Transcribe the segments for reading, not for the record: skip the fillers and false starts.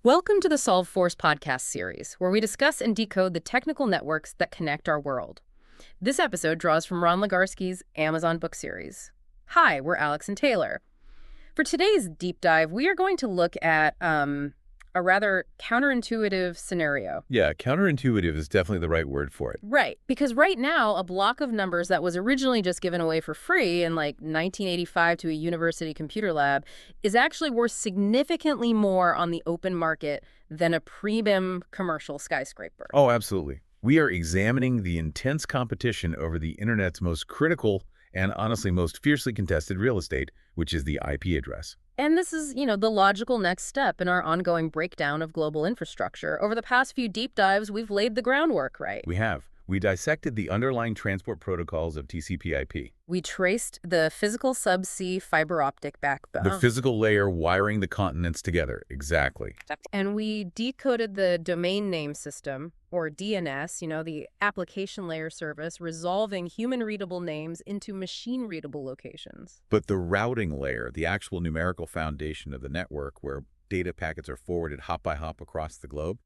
Welcome to the Solve Force podcast series, where we discuss and decode the technical networks that connect our world. This episode draws from Ron Legarsky's Amazon book series. Hi, we're Alex and Taylor. For today's deep dive, we are going to look at a rather counterintuitive scenario. Yeah, counterintuitive is definitely the right word for it. Right, because right now, a block of numbers that was originally just given away for free in like 1985 to a university computer lab is actually worth significantly more on the open market than a pre-BIM commercial skyscraper. Oh, absolutely. We are examining the intense competition over the Internet's most critical and honestly most fiercely contested real estate, which is the IP address. And this is, the logical next step in our ongoing breakdown of global infrastructure. Over the past few deep dives, we've laid the groundwork, right? We have. We dissected the underlying transport protocols of TCP/IP. We traced the physical subsea fiber optic backbone. The physical layer wiring the continents together. Exactly. And we decoded the domain name system, or DNS, the application layer service, resolving human-readable names into machine-readable locations. But the routing layer, the actual numerical foundation of the network where data packets are forwarded hop by hop across the globe,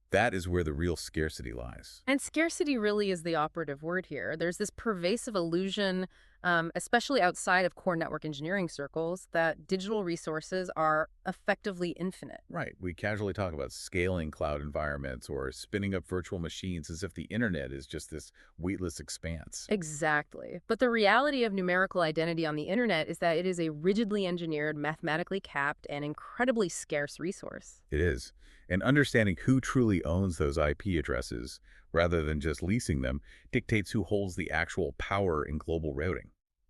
that is where the real scarcity lies. And scarcity really is the operative word here. There's this pervasive illusion, especially outside of core network engineering circles, that digital resources are effectively infinite. Right. We casually talk about scaling cloud environments or spinning up virtual machines as if the internet is just this weightless expanse. Exactly. But the reality of numerical identity on the internet is that it is a rigidly engineered, mathematically capped, and incredibly scarce resource. It is. And understanding who truly owns those IP addresses, rather than just leasing them, dictates who holds the actual power in global routing.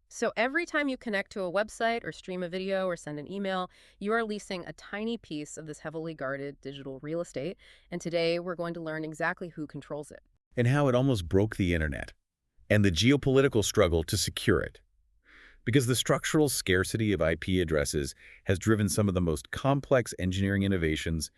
So every time you connect to a website or stream a video or send an email, you are leasing a tiny piece of this heavily guarded digital real estate. And today we're going to learn exactly who controls it. And how it almost broke the internet, and the geopolitical struggle to secure it. Because the structural scarcity of IP addresses has driven some of the most complex engineering innovations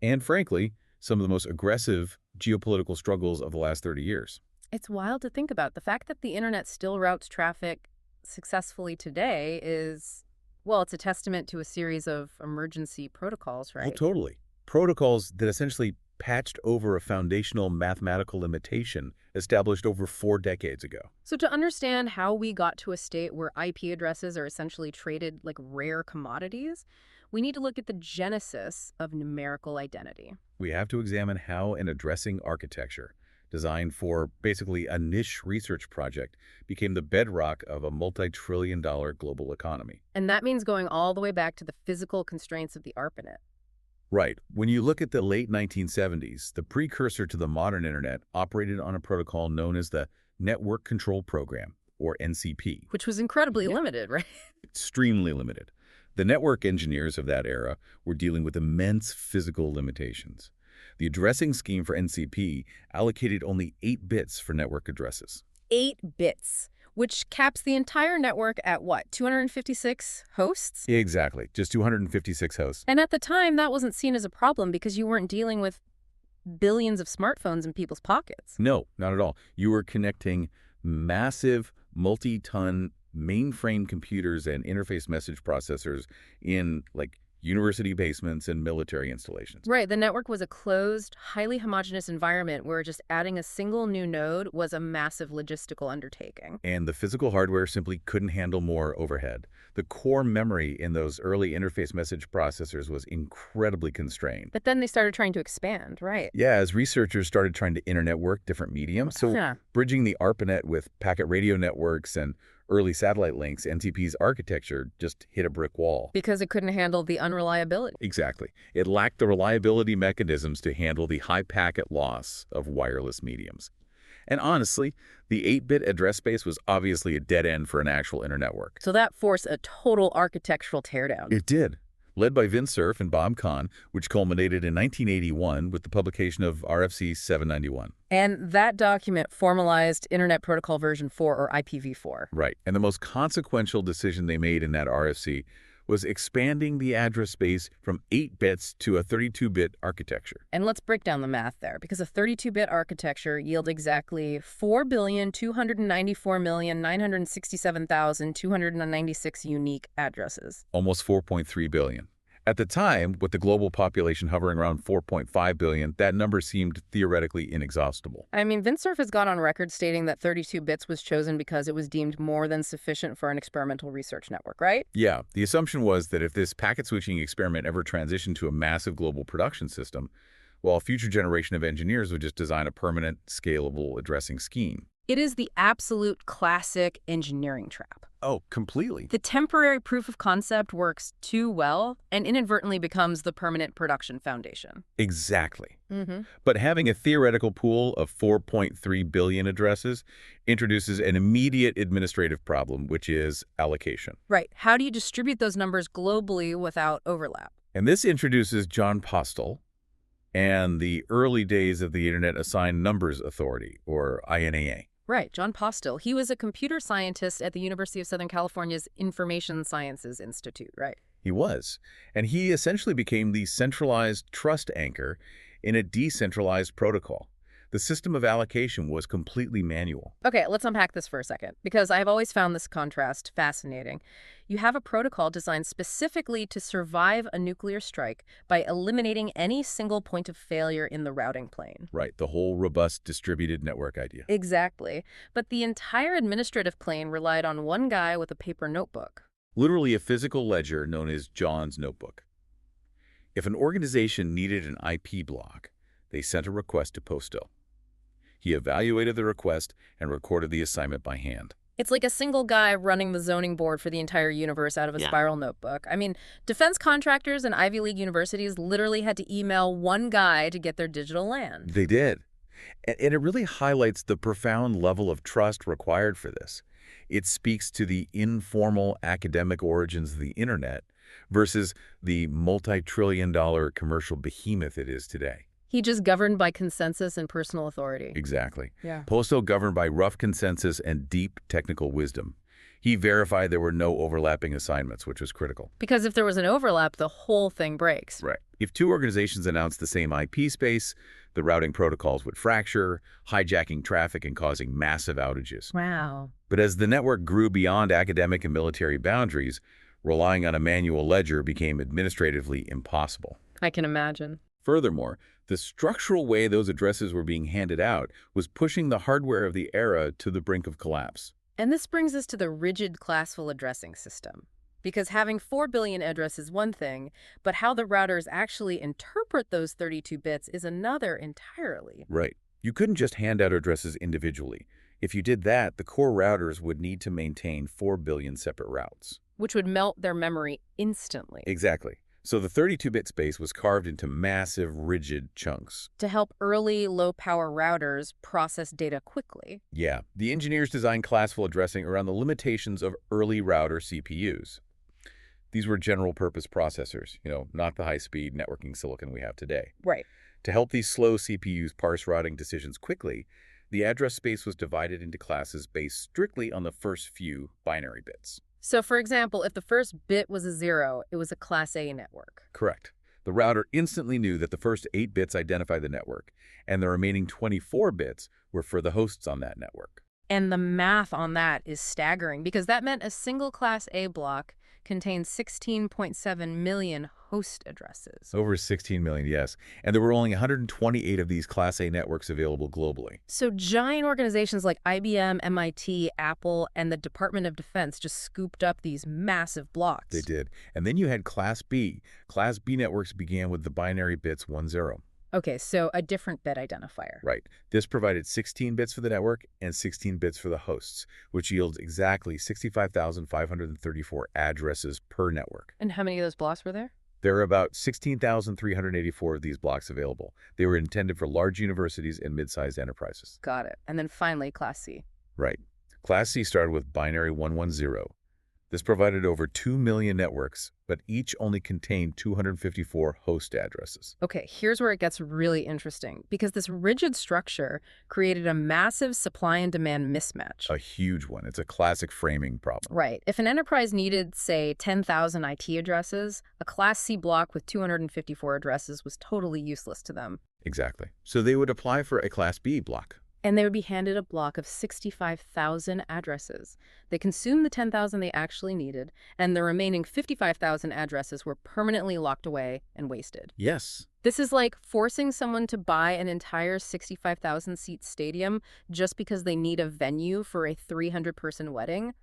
and, frankly, some of the most aggressive geopolitical struggles of the last 30 years. It's wild to think about. The fact that the internet still routes traffic successfully today is, well, it's a testament to a series of emergency protocols, right? Oh, totally. Protocols that essentially patched over a foundational mathematical limitation established over 4 decades ago. So to understand how we got to a state where IP addresses are essentially traded like rare commodities, we need to look at the genesis of numerical identity. We have to examine how an addressing architecture, designed for basically a niche research project, became the bedrock of a multi-trillion-dollar global economy. And that means going all the way back to the physical constraints of the ARPANET. Right. When you look at the late 1970s, the precursor to the modern internet operated on a protocol known as the Network Control Program, or NCP. Which was incredibly limited, right? Extremely limited. The network engineers of that era were dealing with immense physical limitations. The addressing scheme for NCP allocated only 8 bits for network addresses. 8 bits, which caps the entire network at what, 256 hosts? Exactly, just 256 hosts. And at the time, that wasn't seen as a problem because you weren't dealing with billions of smartphones in people's pockets. No, not at all. You were connecting massive, multi-ton mainframe computers and interface message processors in university basements and military installations. Right. The network was a closed, highly homogeneous environment where just adding a single new node was a massive logistical undertaking. And the physical hardware simply couldn't handle more overhead. The core memory in those early interface message processors was incredibly constrained. But then they started trying to expand, right? Yeah, as researchers started trying to internetwork different mediums. So bridging the ARPANET with packet radio networks and early satellite links, NCP's architecture just hit a brick wall. Because it couldn't handle the unreliability. Exactly. It lacked the reliability mechanisms to handle the high packet loss of wireless mediums. And honestly, the 8-bit address space was obviously a dead end for an actual internetwork. So that forced a total architectural teardown. It did. Led by Vint Cerf and Bob Kahn, which culminated in 1981 with the publication of RFC 791. And that document formalized Internet Protocol version 4, or IPv4. Right. And the most consequential decision they made in that RFC was expanding the address space from 8 bits to a 32-bit architecture. And let's break down the math there, because a 32-bit architecture yields exactly 4,294,967,296 unique addresses. Almost 4.3 billion. At the time, with the global population hovering around 4.5 billion, that number seemed theoretically inexhaustible. I mean, Vint Cerf has gone on record stating that 32 bits was chosen because it was deemed more than sufficient for an experimental research network, right? Yeah, the assumption was that if this packet switching experiment ever transitioned to a massive global production system, well, a future generation of engineers would just design a permanent, scalable addressing scheme. It is the absolute classic engineering trap. Oh, completely. The temporary proof of concept works too well and inadvertently becomes the permanent production foundation. Exactly. Mm-hmm. But having a theoretical pool of 4.3 billion addresses introduces an immediate administrative problem, which is allocation. Right. How do you distribute those numbers globally without overlap? And this introduces John Postel and the early days of the Internet Assigned Numbers Authority, or INAA. Right, John Postel. He was a computer scientist at the University of Southern California's Information Sciences Institute, right? He was. And he essentially became the centralized trust anchor in a decentralized protocol. The system of allocation was completely manual. Okay, let's unpack this for a second, because I've always found this contrast fascinating. You have a protocol designed specifically to survive a nuclear strike by eliminating any single point of failure in the routing plane. Right, the whole robust distributed network idea. Exactly. But the entire administrative plane relied on one guy with a paper notebook. Literally a physical ledger known as John's notebook. If an organization needed an IP block, they sent a request to Postel. He evaluated the request and recorded the assignment by hand. It's like a single guy running the zoning board for the entire universe out of a spiral notebook. I mean, defense contractors and Ivy League universities literally had to email one guy to get their digital land. They did. And it really highlights the profound level of trust required for this. It speaks to the informal academic origins of the Internet versus the multi-trillion-dollar commercial behemoth it is today. He just governed by consensus and personal authority. Exactly. Yeah. Postel governed by rough consensus and deep technical wisdom. He verified there were no overlapping assignments, which was critical. Because if there was an overlap, the whole thing breaks. Right. If two organizations announced the same IP space, the routing protocols would fracture, hijacking traffic and causing massive outages. Wow. But as the network grew beyond academic and military boundaries, relying on a manual ledger became administratively impossible. I can imagine. Furthermore, the structural way those addresses were being handed out was pushing the hardware of the era to the brink of collapse. And this brings us to the rigid classful addressing system. Because having 4 billion addresses is one thing, but how the routers actually interpret those 32 bits is another entirely. Right. You couldn't just hand out addresses individually. If you did that, the core routers would need to maintain 4 billion separate routes. Which would melt their memory instantly. Exactly. So the 32-bit space was carved into massive, rigid chunks. To help early, low-power routers process data quickly. Yeah, the engineers designed classful addressing around the limitations of early router CPUs. These were general-purpose processors, not the high-speed networking silicon we have today. Right. To help these slow CPUs parse routing decisions quickly, the address space was divided into classes based strictly on the first few binary bits. So, for example, if the first bit was a 0, it was a Class A network. Correct. The router instantly knew that the first 8 bits identified the network, and the remaining 24 bits were for the hosts on that network. And the math on that is staggering, because that meant a single Class A block contained 16.7 million host addresses. Over 16 million, yes. And there were only 128 of these Class A networks available globally. So giant organizations like IBM, MIT, Apple, and the Department of Defense just scooped up these massive blocks. They did. And then you had Class B. Class B networks began with the binary bits 10. Okay, so a different bit identifier. Right. This provided 16 bits for the network and 16 bits for the hosts, which yields exactly 65,534 addresses per network. And how many of those blocks were there? There are about 16,384 of these blocks available. They were intended for large universities and mid-sized enterprises. Got it. And then finally, Class C. Right. Class C started with binary 110. This provided over 2 million networks, but each only contained 254 host addresses. Okay, here's where it gets really interesting, because this rigid structure created a massive supply and demand mismatch. A huge one. It's a classic framing problem. Right. If an enterprise needed, say, 10,000 IT addresses, a Class C block with 254 addresses was totally useless to them. Exactly. So they would apply for a Class B block. And they would be handed a block of 65,000 addresses. They consumed the 10,000 they actually needed, and the remaining 55,000 addresses were permanently locked away and wasted. Yes. This is like forcing someone to buy an entire 65,000-seat stadium just because they need a venue for a 300-person wedding.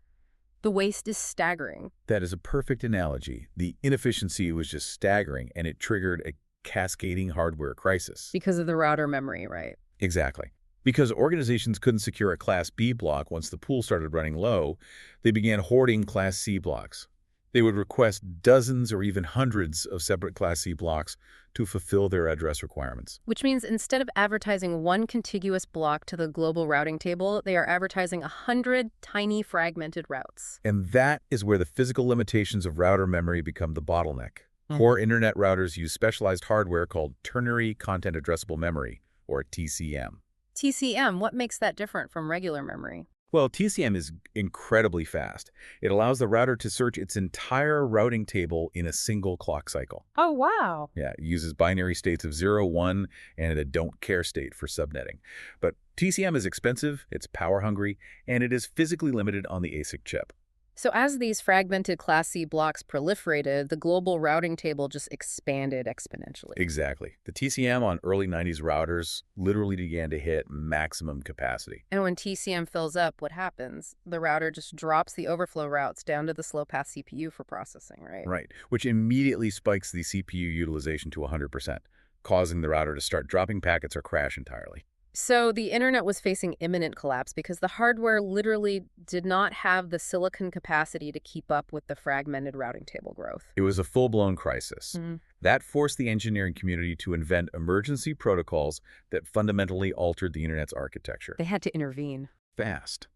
The waste is staggering. That is a perfect analogy. The inefficiency was just staggering, and it triggered a cascading hardware crisis. Because of the router memory, right? Exactly. Because organizations couldn't secure a Class B block once the pool started running low, they began hoarding Class C blocks. They would request dozens or even hundreds of separate Class C blocks to fulfill their address requirements. Which means instead of advertising one contiguous block to the global routing table, they are advertising 100 tiny fragmented routes. And that is where the physical limitations of router memory become the bottleneck. Core internet routers use specialized hardware called ternary content addressable memory, or TCM. TCM, what makes that different from regular memory? Well, TCM is incredibly fast. It allows the router to search its entire routing table in a single clock cycle. Oh, wow. Yeah, it uses binary states of 0, 1, and a don't care state for subnetting. But TCM is expensive, it's power hungry, and it is physically limited on the ASIC chip. So as these fragmented Class C blocks proliferated, the global routing table just expanded exponentially. Exactly. The TCM on early 90s routers literally began to hit maximum capacity. And when TCM fills up, what happens? The router just drops the overflow routes down to the slow path CPU for processing, right? Right, which immediately spikes the CPU utilization to 100%, causing the router to start dropping packets or crash entirely. So the internet was facing imminent collapse because the hardware literally did not have the silicon capacity to keep up with the fragmented routing table growth. It was a full-blown crisis. That forced the engineering community to invent emergency protocols that fundamentally altered the internet's architecture. They had to intervene. Fast.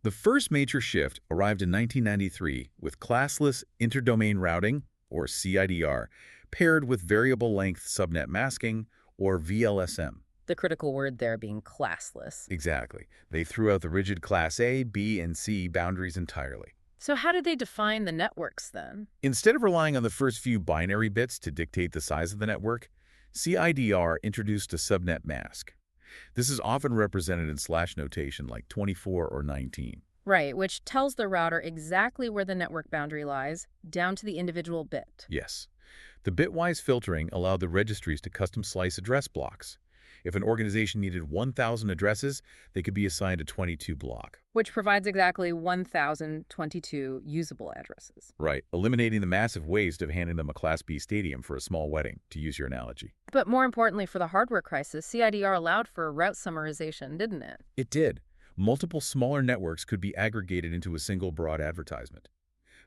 The first major shift arrived in 1993 with classless interdomain routing, or CIDR, paired with variable length subnet masking, or VLSM. The critical word there being classless. Exactly. They threw out the rigid Class A, B, and C boundaries entirely. So how did they define the networks then? Instead of relying on the first few binary bits to dictate the size of the network, CIDR introduced a subnet mask. This is often represented in slash notation like 24 or 19. Right, which tells the router exactly where the network boundary lies, down to the individual bit. Yes. The bitwise filtering allowed the registries to custom slice address blocks. If an organization needed 1,000 addresses, they could be assigned a 22 block. Which provides exactly 1,022 usable addresses. Right, eliminating the massive waste of handing them a Class B stadium for a small wedding, to use your analogy. But more importantly for the hardware crisis, CIDR allowed for route summarization, didn't it? It did. Multiple smaller networks could be aggregated into a single broad advertisement.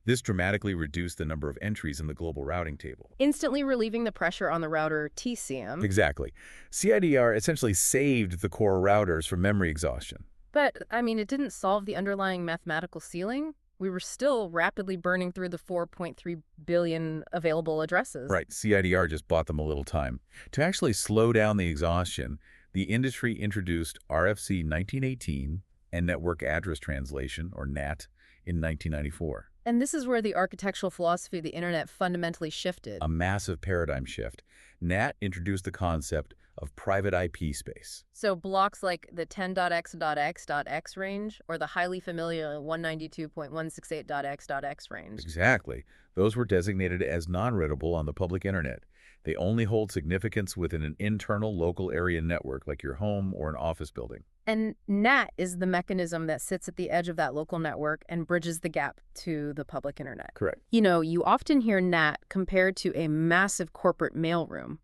This dramatically reduced the number of entries in the global routing table, instantly relieving the pressure on the router TCM. Exactly. CIDR essentially saved the core routers from memory exhaustion. But, I mean, it didn't solve the underlying mathematical ceiling. We were still rapidly burning through the 4.3 billion available addresses. Right, CIDR just bought them a little time. To actually slow down the exhaustion, the industry introduced RFC 1918 and Network Address Translation, or NAT, in 1994. And this is where the architectural philosophy of the internet fundamentally shifted. A massive paradigm shift. NAT introduced the concept of private IP space. So blocks like the 10.x.x.x range or the highly familiar 192.168.x.x range. Exactly. Those were designated as non-readable on the public internet. They only hold significance within an internal local area network like your home or an office building. And NAT is the mechanism that sits at the edge of that local network and bridges the gap to the public internet. Correct. You know, you often hear NAT compared to a massive corporate mailroom.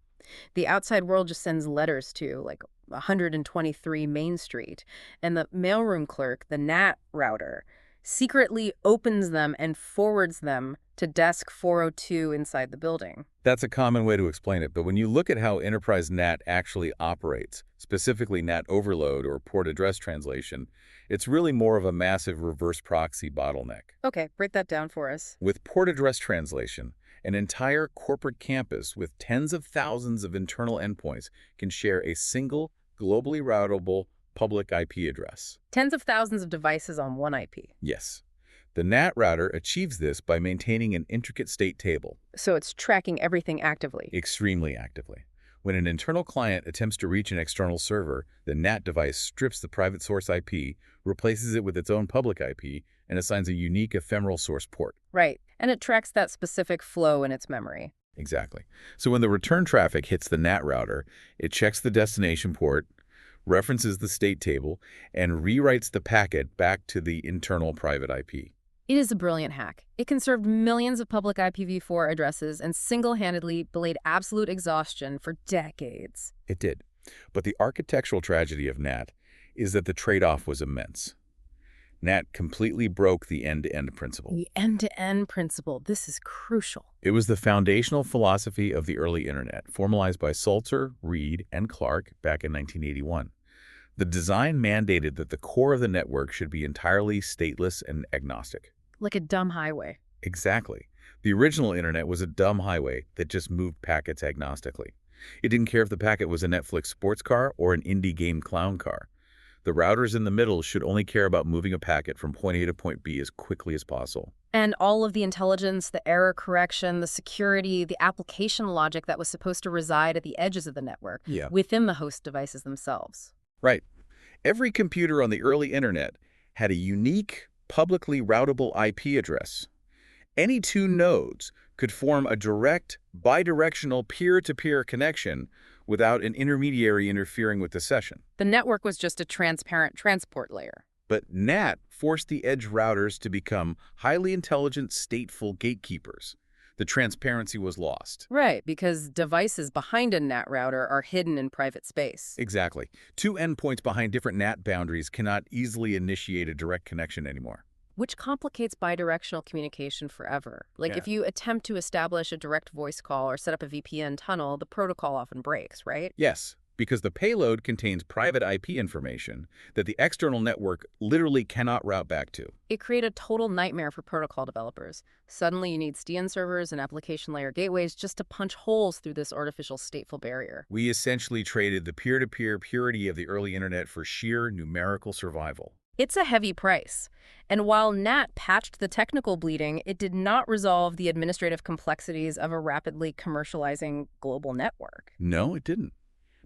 The outside world just sends letters to, like, 123 Main Street, and the mailroom clerk, the NAT router, secretly opens them and forwards them to desk 402 inside the building. That's a common way to explain it, but when you look at how enterprise NAT actually operates, specifically NAT overload or port address translation, it's really more of a massive reverse proxy bottleneck. Okay, break that down for us. With port address translation, an entire corporate campus with tens of thousands of internal endpoints can share a single, globally routable public IP address. Tens of thousands of devices on one IP. Yes. The NAT router achieves this by maintaining an intricate state table. So it's tracking everything actively. Extremely actively. When an internal client attempts to reach an external server, the NAT device strips the private source IP, replaces it with its own public IP, and assigns a unique ephemeral source port. Right. And it tracks that specific flow in its memory. Exactly. So when the return traffic hits the NAT router, it checks the destination port, references the state table, and rewrites the packet back to the internal private IP. It is a brilliant hack. It conserved millions of public IPv4 addresses and single-handedly delayed absolute exhaustion for decades. It did. But the architectural tragedy of NAT is that the trade-off was immense. NAT completely broke the end-to-end principle. The end-to-end principle. This is crucial. It was the foundational philosophy of the early Internet, formalized by Sulzer, Reed, and Clark back in 1981. The design mandated that the core of the network should be entirely stateless and agnostic. Like a dumb highway. Exactly. The original Internet was a dumb highway that just moved packets agnostically. It didn't care if the packet was a Netflix sports car or an indie game clown car. The routers in the middle should only care about moving a packet from point A to point B as quickly as possible. And all of the intelligence, the error correction, the security, the application logic that was supposed to reside at the edges of the network, within the host devices themselves. Right. Every computer on the early Internet had a unique, publicly routable IP address. Any two nodes could form a direct, bidirectional peer-to-peer connection without an intermediary interfering with the session. The network was just a transparent transport layer. But NAT forced the edge routers to become highly intelligent, stateful gatekeepers. The transparency was lost. Right, because devices behind a NAT router are hidden in private space. Exactly. Two endpoints behind different NAT boundaries cannot easily initiate a direct connection anymore. Which complicates bidirectional communication forever. If you attempt to establish a direct voice call or set up a VPN tunnel, the protocol often breaks, right? Yes, because the payload contains private IP information that the external network literally cannot route back to. It created a total nightmare for protocol developers. Suddenly you need SDN servers and application layer gateways just to punch holes through this artificial stateful barrier. We essentially traded the peer-to-peer purity of the early Internet for sheer numerical survival. It's a heavy price. And while NAT patched the technical bleeding, it did not resolve the administrative complexities of a rapidly commercializing global network. No, it didn't.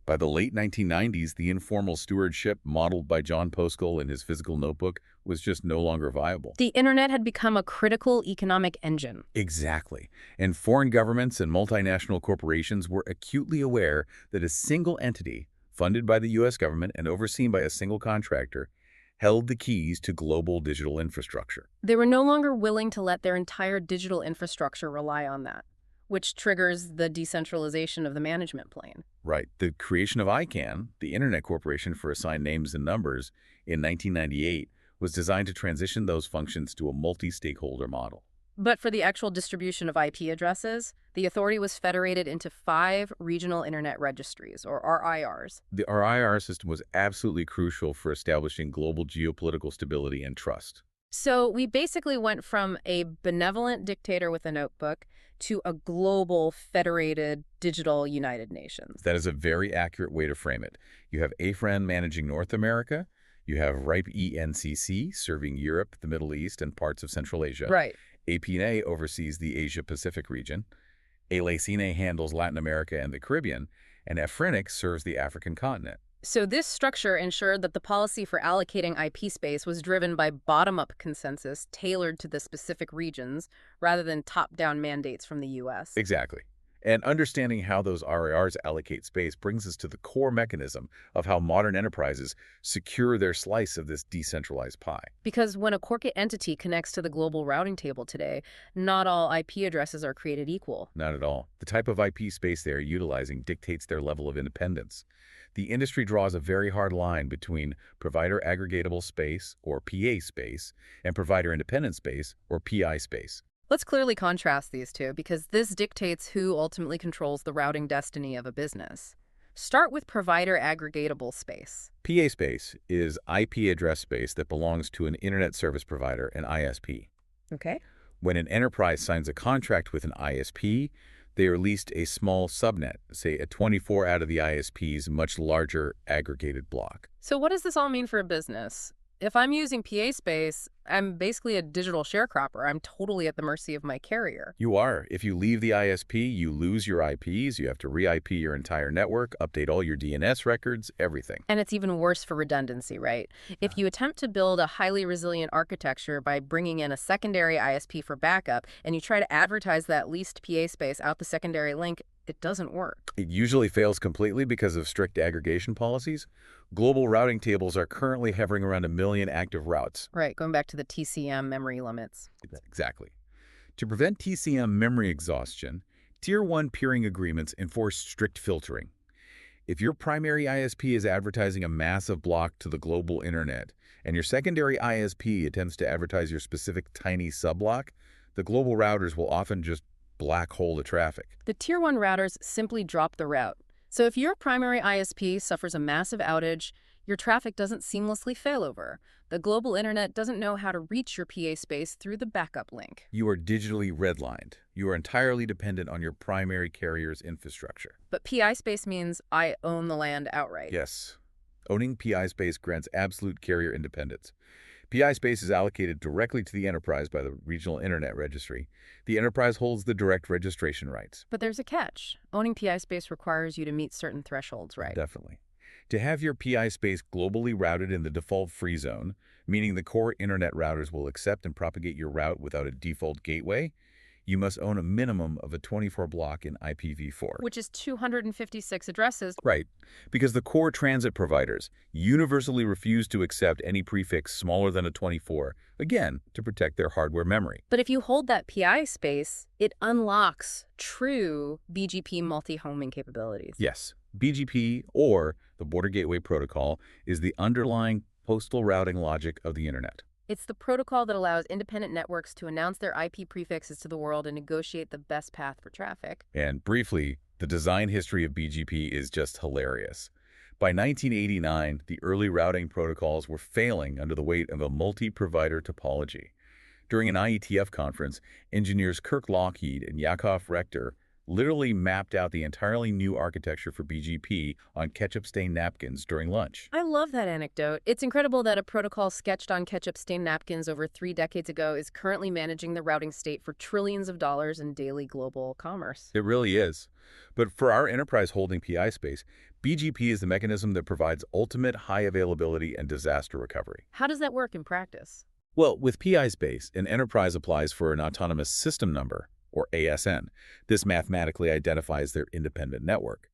By the late 1990s, the informal stewardship modeled by John Poskel in his Physical Notebook was just no longer viable. The Internet had become a critical economic engine. Exactly. And foreign governments and multinational corporations were acutely aware that a single entity, funded by the U.S. government and overseen by a single contractor, held the keys to global digital infrastructure. They were no longer willing to let their entire digital infrastructure rely on that, which triggers the decentralization of the management plane. Right. The creation of ICANN, the Internet Corporation for Assigned Names and Numbers, in 1998 was designed to transition those functions to a multi-stakeholder model. But for the actual distribution of IP addresses, the authority was federated into 5 Regional Internet Registries, or RIRs. The RIR system was absolutely crucial for establishing global geopolitical stability and trust. So we basically went from a benevolent dictator with a notebook to a global, federated, digital United Nations. That is a very accurate way to frame it. You have AFREN managing North America. You have RIPE ENCC serving Europe, the Middle East, and parts of Central Asia. Right. APNA oversees the Asia-Pacific region. ALACINE handles Latin America and the Caribbean. And AFRENIC serves the African continent. So this structure ensured that the policy for allocating IP space was driven by bottom-up consensus tailored to the specific regions rather than top-down mandates from the U.S. Exactly. And understanding how those RIRs allocate space brings us to the core mechanism of how modern enterprises secure their slice of this decentralized pie. Because when a corporate entity connects to the global routing table today, not all IP addresses are created equal. Not at all. The type of IP space they are utilizing dictates their level of independence. The industry draws a very hard line between provider-aggregatable space, or PA space, and provider-independent space, or PI space. Let's clearly contrast these two, because this dictates who ultimately controls the routing destiny of a business. Start with provider-aggregatable space. PA space is IP address space that belongs to an Internet service provider, an ISP. Okay. When an enterprise signs a contract with an ISP, they are leased a small subnet, say a 24 out of the ISP's much larger aggregated block. So what does this all mean for a business? if I'm using PA space, I'm basically a digital sharecropper. I'm totally at the mercy of my carrier. You are. If you leave the ISP, you lose your IPs, you have to re-IP your entire network, update all your DNS records, everything. And it's even worse for redundancy, right? If you attempt to build a highly resilient architecture by bringing in a secondary ISP for backup, and you try to advertise that leased PA space out the secondary link, it doesn't work. It usually fails completely because of strict aggregation policies. Global routing tables are currently hovering around 1 million active routes. Right, going back to the TCM memory limits. Exactly. To prevent TCM memory exhaustion, Tier 1 peering agreements enforce strict filtering. If your primary ISP is advertising a massive block to the global internet, and your secondary ISP attempts to advertise your specific tiny subblock, the global routers will often just black hole the traffic. The Tier 1 routers simply drop the route. So if your primary ISP suffers a massive outage, your traffic doesn't seamlessly failover. The global internet doesn't know how to reach your PA space through the backup link. You are digitally redlined. You are entirely dependent on your primary carrier's infrastructure. But PI space means I own the land outright. Yes. Owning PI space grants absolute carrier independence. PI space is allocated directly to the enterprise by the Regional Internet Registry. The enterprise holds the direct registration rights. But there's a catch. Owning PI space requires you to meet certain thresholds, right? Definitely. To have your PI space globally routed in the default free zone, meaning the core internet routers will accept and propagate your route without a default gateway, you must own a minimum of a 24 block in IPv4. Which is 256 addresses. Right, because the core transit providers universally refuse to accept any prefix smaller than a 24, again, to protect their hardware memory. But if you hold that PI space, it unlocks true BGP multi-homing capabilities. Yes, BGP, or the Border Gateway Protocol, is the underlying postal routing logic of the internet. It's the protocol that allows independent networks to announce their IP prefixes to the world and negotiate the best path for traffic. And briefly, the design history of BGP is just hilarious. By 1989, the early routing protocols were failing under the weight of a multi-provider topology. During an IETF conference, engineers Kirk Lockheed and Yakov Rector literally mapped out the entirely new architecture for BGP on ketchup-stained napkins during lunch. I love that anecdote. It's incredible that a protocol sketched on ketchup-stained napkins over 3 decades ago is currently managing the routing state for trillions of dollars in daily global commerce. It really is. But for our enterprise holding PI space, BGP is the mechanism that provides ultimate high availability and disaster recovery. How does that work in practice? Well, with PI space, an enterprise applies for an autonomous system number, or ASN. This mathematically identifies their independent network.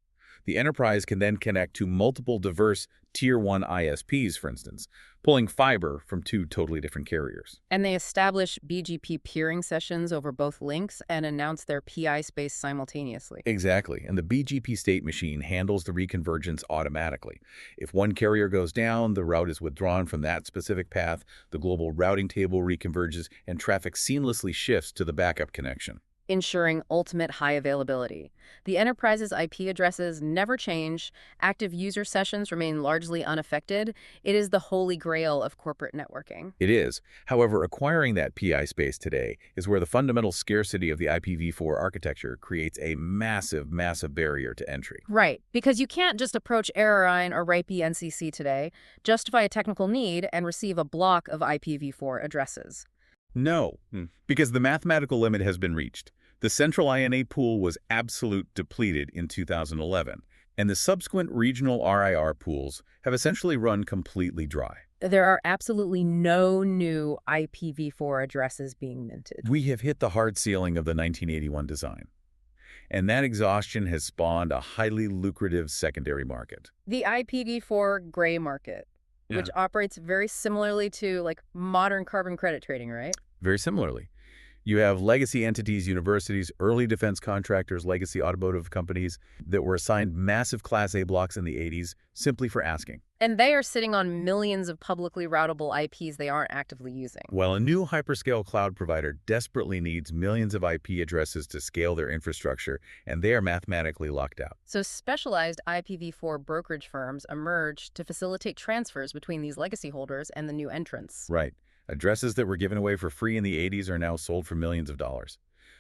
The enterprise can then connect to multiple diverse Tier 1 ISPs, for instance, pulling fiber from 2 totally different carriers. And they establish BGP peering sessions over both links and announce their PI space simultaneously. Exactly, and the BGP state machine handles the reconvergence automatically. If one carrier goes down, the route is withdrawn from that specific path, the global routing table reconverges, and traffic seamlessly shifts to the backup connection, ensuring ultimate high availability. The enterprise's IP addresses never change. Active user sessions remain largely unaffected. It is the holy grail of corporate networking. It is. However, acquiring that PI space today is where the fundamental scarcity of the IPv4 architecture creates a massive, massive barrier to entry. Right, because you can't just approach Errorine or write BNCC today, justify a technical need, and receive a block of IPv4 addresses. No, because the mathematical limit has been reached. The central INA pool was absolute depleted in 2011, and the subsequent regional RIR pools have essentially run completely dry. There are absolutely no new IPv4 addresses being minted. We have hit the hard ceiling of the 1981 design, and that exhaustion has spawned a highly lucrative secondary market. The IPv4 gray market, which operates very similarly to like modern carbon credit trading, right? Very similarly. You have legacy entities, universities, early defense contractors, legacy automotive companies that were assigned massive Class A blocks in the 80s simply for asking. And they are sitting on millions of publicly routable IPs they aren't actively using. While a new hyperscale cloud provider desperately needs millions of IP addresses to scale their infrastructure, and they are mathematically locked out. So specialized IPv4 brokerage firms emerged to facilitate transfers between these legacy holders and the new entrants. Right. Addresses that were given away for free in the 80s are now sold for millions of dollars.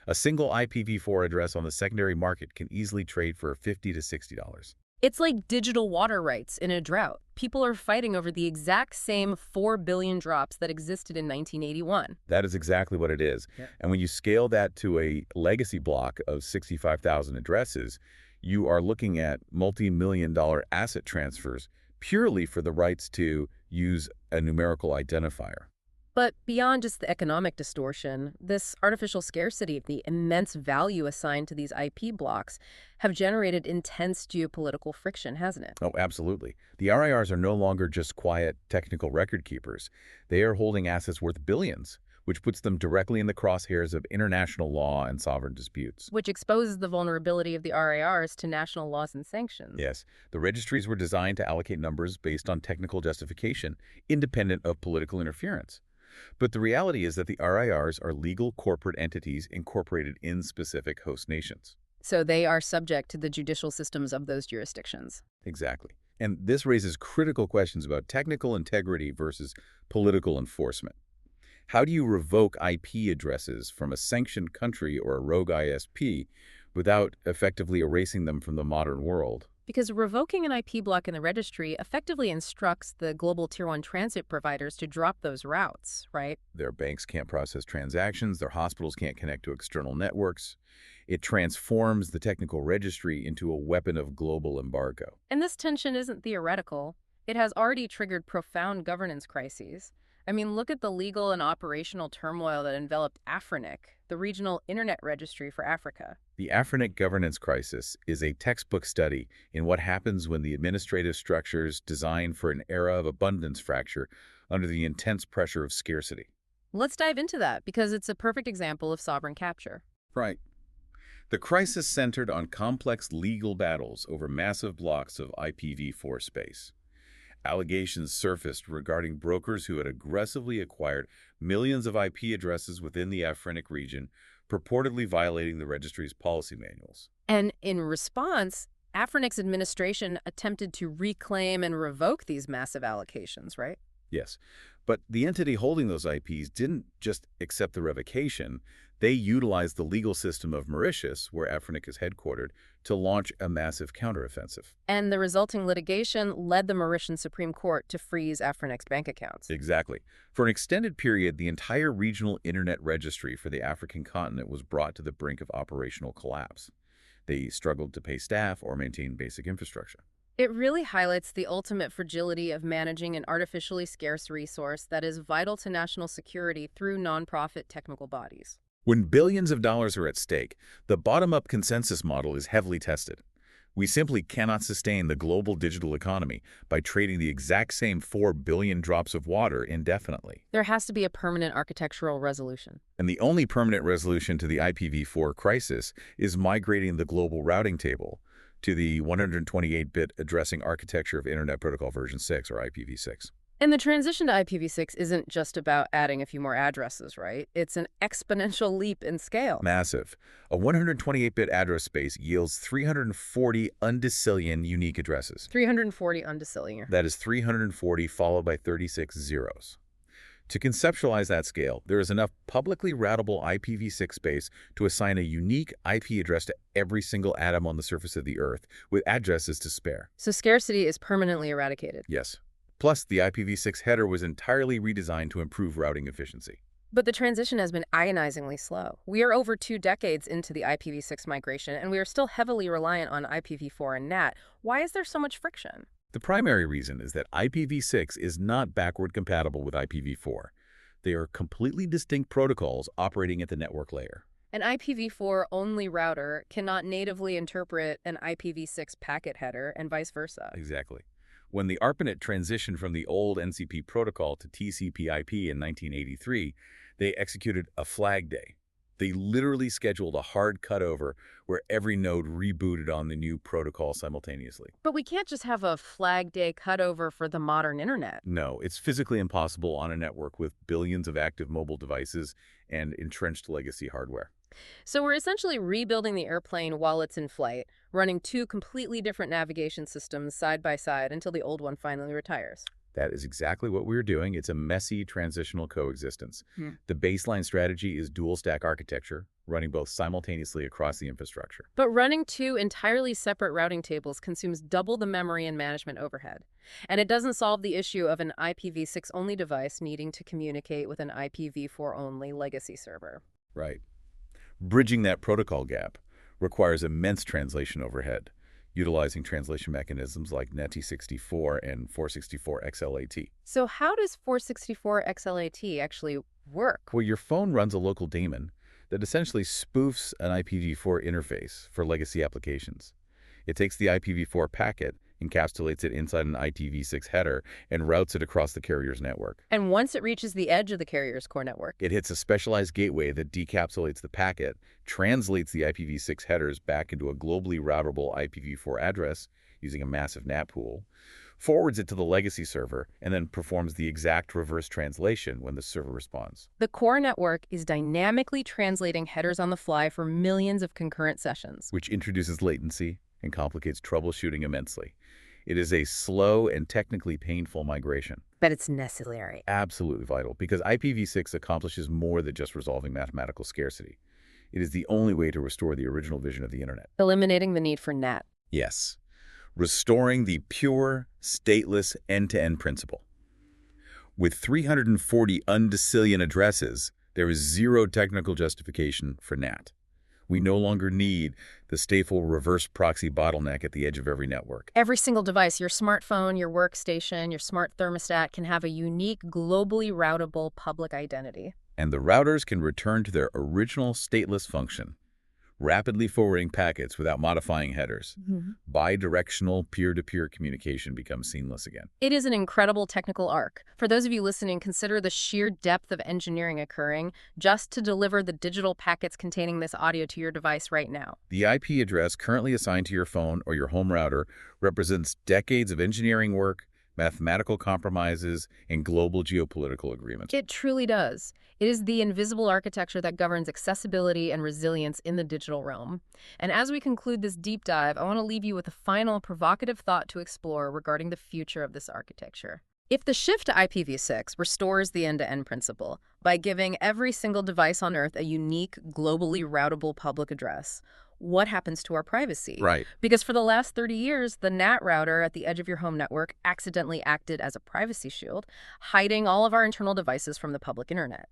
A single IPv4 address on the secondary market can easily trade for $50 to $60. It's like digital water rights in a drought. People are fighting over the exact same 4 billion drops that existed in 1981. That is exactly what it is. Yeah. And when you scale that to a legacy block of 65,000 addresses, you are looking at multi-million-dollar asset transfers purely for the rights to use a numerical identifier. But beyond just the economic distortion, this artificial scarcity, the immense value assigned to these IP blocks, have generated intense geopolitical friction, hasn't it? Oh, absolutely. The RIRs are no longer just quiet technical record keepers. They are holding assets worth billions, which puts them directly in the crosshairs of international law and sovereign disputes. Which exposes the vulnerability of the RIRs to national laws and sanctions. Yes, the registries were designed to allocate numbers based on technical justification, independent of political interference. But the reality is that the RIRs are legal corporate entities incorporated in specific host nations. So they are subject to the judicial systems of those jurisdictions. Exactly. And this raises critical questions about technical integrity versus political enforcement. How do you revoke IP addresses from a sanctioned country or a rogue ISP without effectively erasing them from the modern world? Because revoking an IP block in the registry effectively instructs the global Tier 1 transit providers to drop those routes, right? Their banks can't process transactions, their hospitals can't connect to external networks. It transforms the technical registry into a weapon of global embargo. And this tension isn't theoretical. It has already triggered profound governance crises. I mean, look at the legal and operational turmoil that enveloped AFRINIC, the Regional Internet Registry for Africa. The AFRINIC governance crisis is a textbook study in what happens when the administrative structures designed for an era of abundance fracture under the intense pressure of scarcity. Let's dive into that because it's a perfect example of sovereign capture. Right. The crisis centered on complex legal battles over massive blocks of IPv4 space. Allegations surfaced regarding brokers who had aggressively acquired millions of IP addresses within the AFRINIC region, purportedly violating the registry's policy manuals. And in response, AFRINIC's administration attempted to reclaim and revoke these massive allocations, right? Yes, but the entity holding those IPs didn't just accept the revocation. They utilized the legal system of Mauritius, where AFRINIC is headquartered, to launch a massive counteroffensive. And the resulting litigation led the Mauritian Supreme Court to freeze AFRINIC's bank accounts. Exactly. For an extended period, the entire regional internet registry for the African continent was brought to the brink of operational collapse. They struggled to pay staff or maintain basic infrastructure. It really highlights the ultimate fragility of managing an artificially scarce resource that is vital to national security through nonprofit technical bodies. When billions of dollars are at stake, the bottom-up consensus model is heavily tested. We simply cannot sustain the global digital economy by trading the exact same 4 billion drops of water indefinitely. There has to be a permanent architectural resolution. And the only permanent resolution to the IPv4 crisis is migrating the global routing table to the 128-bit addressing architecture of Internet Protocol version 6, or IPv6. And the transition to IPv6 isn't just about adding a few more addresses, right? It's an exponential leap in scale. Massive. A 128-bit address space yields 340 undecillion unique addresses. 340 undecillion. That is 340 followed by 36 zeros. To conceptualize that scale, there is enough publicly routable IPv6 space to assign a unique IP address to every single atom on the surface of the Earth, with addresses to spare. So scarcity is permanently eradicated. Yes. Plus, the IPv6 header was entirely redesigned to improve routing efficiency. But the transition has been agonizingly slow. We are over 2 decades into the IPv6 migration, and we are still heavily reliant on IPv4 and NAT. Why is there so much friction? The primary reason is that IPv6 is not backward compatible with IPv4. They are completely distinct protocols operating at the network layer. An IPv4-only router cannot natively interpret an IPv6 packet header and vice versa. Exactly. When the ARPANET transitioned from the old NCP protocol to TCP/IP in 1983, they executed a flag day. They literally scheduled a hard cutover where every node rebooted on the new protocol simultaneously. But we can't just have a flag day cutover for the modern internet. No, it's physically impossible on a network with billions of active mobile devices and entrenched legacy hardware. So we're essentially rebuilding the airplane while it's in flight, running 2 completely different navigation systems side by side until the old one finally retires. That is exactly what we're doing. It's a messy transitional coexistence. Hmm. The baseline strategy is dual-stack architecture, running both simultaneously across the infrastructure. But running two entirely separate routing tables consumes double the memory and management overhead. And it doesn't solve the issue of an IPv6-only device needing to communicate with an IPv4-only legacy server. Right. Bridging that protocol gap requires immense translation overhead, utilizing translation mechanisms like NAT64 and 464XLAT. So how does 464XLAT actually work? Well, your phone runs a local daemon that essentially spoofs an IPv4 interface for legacy applications. It takes the IPv4 packet, encapsulates it inside an IPv6 header, and routes it across the carrier's network. And once it reaches the edge of the carrier's core network, It hits a specialized gateway that decapsulates the packet, translates the IPv6 headers back into a globally routable IPv4 address using a massive NAT pool, forwards it to the legacy server, and then performs the exact reverse translation when the server responds. the core network is dynamically translating headers on the fly for millions of concurrent sessions. Which introduces latency and complicates troubleshooting immensely. It is a slow and technically painful migration. But it's necessary. Absolutely vital, because IPv6 accomplishes more than just resolving mathematical scarcity. It is the only way to restore the original vision of the internet. Eliminating the need for NAT. Yes, restoring the pure, stateless, end-to-end principle. With 340 undecillion addresses, there is zero technical justification for NAT. We no longer need the stateful reverse proxy bottleneck at the edge of every network. Every single device, your smartphone, your workstation, your smart thermostat, can have a unique, globally routable public identity. And the routers can return to their original stateless function, rapidly forwarding packets without modifying headers. Bidirectional peer-to-peer communication becomes seamless again. It is an incredible technical arc. For those of you listening, consider the sheer depth of engineering occurring just to deliver the digital packets containing this audio to your device right now. The IP address currently assigned to your phone or your home router represents decades of engineering work, mathematical compromises, and global geopolitical agreements. It truly does. It is the invisible architecture that governs accessibility and resilience in the digital realm. And as we conclude this deep dive, I want to leave you with a final provocative thought to explore regarding the future of this architecture. If the shift to IPv6 restores the end-to-end principle by giving every single device on Earth a unique, globally routable public address, what happens to our privacy? Right. Because for the last 30 years, the NAT router at the edge of your home network accidentally acted as a privacy shield, hiding all of our internal devices from the public internet.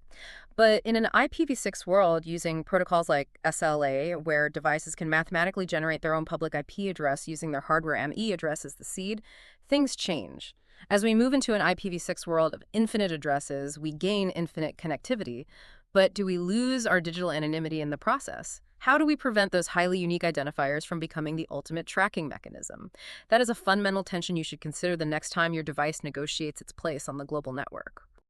But in an IPv6 world, using protocols like SLA, where devices can mathematically generate their own public IP address using their hardware ME address as the seed, things change. As we move into an IPv6 world of infinite addresses, we gain infinite connectivity. But do we lose our digital anonymity in the process? How do we prevent those highly unique identifiers from becoming the ultimate tracking mechanism? That is a fundamental tension you should consider the next time your device negotiates its place on the global network.